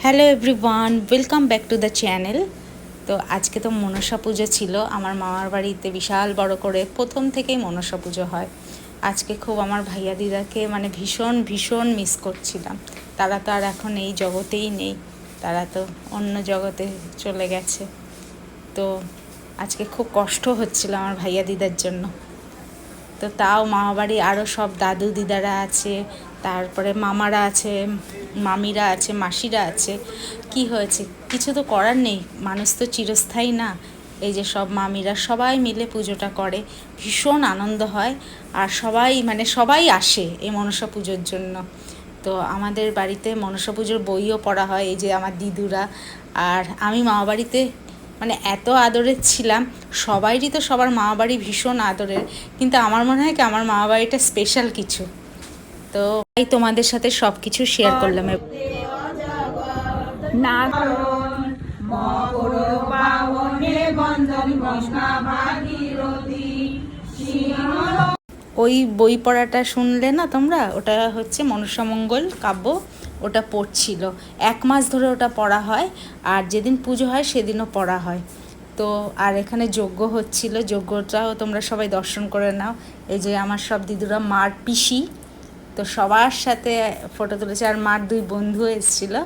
Hello everyone, welcome back to the channel. তো আজকে তো মনসা পুজো ছিল আমার মামার বাড়িতে, বিশাল বড় করে প্রথম থেকেই মনসা পুজো হয়। আজকে খুব আমার ভাইয়া দিদাকে মানে ভীষণ ভীষণ মিস করছিলাম। তারা তো আর এখন এই জগতেই নেই, তারা তো অন্য জগতে চলে গেছে। তো আজকে খুব কষ্ট হচ্ছিল আমার ভাইয়া দিদার জন্য। তো তাও মামাবাড়ি আরও সব দাদু দিদারা আছে, তারপরে মামারা আছে, মামিরা আছে, মাসিরা আছে। কি হয়েছে, কিছু তো করার নেই, মানুষ তো চিরস্থায়ী না। এই যে সব মামিরা সবাই মিলে পুজোটা করে, ভীষণ আনন্দ হয়। আর সবাই আসে এই মনসা পুজোর জন্য। তো আমাদের বাড়িতে মনসা পুজোর বইও পড়া হয়, এই যে আমার দিদুরা। আর আমি মামাবাড়িতে মানে এত আদরের ছিলাম, সবাইরই তো সবার মামাবাড়ি ভীষণ আদরের, কিন্তু আমার মনে হয় কি আমার মামাবাড়িটা স্পেশাল কিছু। তো তাই তোমাদের সাথে সব কিছু শেয়ার করলাম। না ওই বই পড়াটা শুনলে না তোমরা, ওটা হচ্ছে মনসামঙ্গল কাব্য, ওটা পড়ছিল। 1 মাস ধরে ওটা পড়া হয়, আর যেদিন পুজো হয় সেদিনও পড়া হয়। তো আর এখানে যজ্ঞ হচ্ছিল, যজ্ঞটাও তোমরা সবাই দর্শন করে নাও। এই যে আমার সব দিদুরা, মার পিসি, তো সবার সাথে ফটো তুলেছে। আর মার 2 বন্ধু এসেছিলো,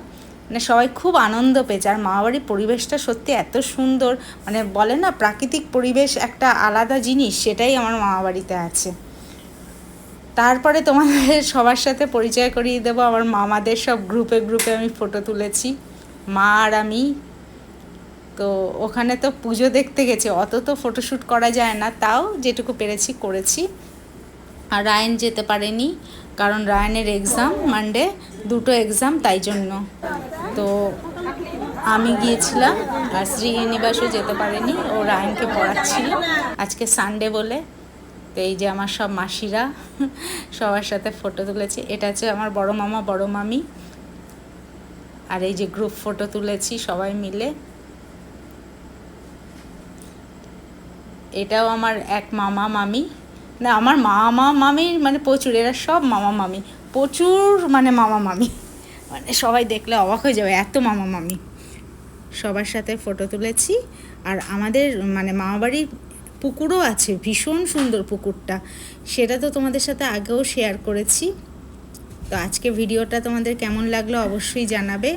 মানে সবাই খুব আনন্দ পেয়েছে। আর মামাবাড়ির পরিবেশটা সত্যি এত সুন্দর, মানে বলে না প্রাকৃতিক পরিবেশ একটা আলাদা জিনিস, সেটাই আমার মামাবাড়িতে আছে। তারপরে তোমাদের সবার সাথে পরিচয় করিয়ে দেবো আমার মামাদের, সব গ্রুপে গ্রুপে আমি ফটো তুলেছি, মা আর আমি। তো ওখানে তো পুজো দেখতে গেছে, অত তো ফটোশ্যুট করা যায় না, তাও যেটুকু পেরেছি করেছি। আর রায়ন যেতে পারেনি, কারণ রায়নের এক্সাম মানডে, 2টো এক্সাম, তাই জন্য। তো আমি গিয়েছিলাম, আর শ্রীনিবাসও যেতে পারেনি, ও রায়নকে পড়াচ্ছিল আজকে সানডে বলে। তো এই যে আমার সব মাসিরা সবার সাথে ফটো তুলেছি। এটা হচ্ছে আমার বড় মামা, বড় মামি। আর এই যে গ্রুপ ফটো তুলেছি সবাই মিলে। এটাও আমার এক মামা মামি, না আমার মামা মামির মানে প্রচুর, এরা সব মামা মামি, প্রচুর মানে মামা মামি, মানে সবাই দেখলে অবাক হয়ে যাবে এত মামা মামি। সবার সাথে ফটো তুলেছি। আর আমাদের মানে মামাবাড়ির পুকুরও আছে, ভীষণ সুন্দর পুকুরটা, সেটা তো তোমাদের সাথে আগেও শেয়ার করেছি। তো আজকে ভিডিওটা তোমাদের কেমন লাগলো অবশ্যই জানাবে।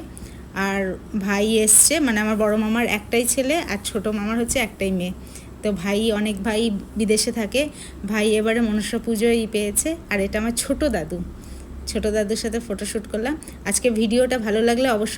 আর ভাই এসছে, মানে আমার বড় মামার একটাই ছেলে, আর ছোট মামার হচ্ছে একটাই মেয়ে। তো অনেক ভাই বিদেশে থাকে, ভাই এবারে মনসা পুজোই পেয়েছে। আর এটা আমার ছোট দাদুর সাথে ফটোশ্যুট করলাম। আজকে ভিডিওটা ভালো লাগলে অবশ্যই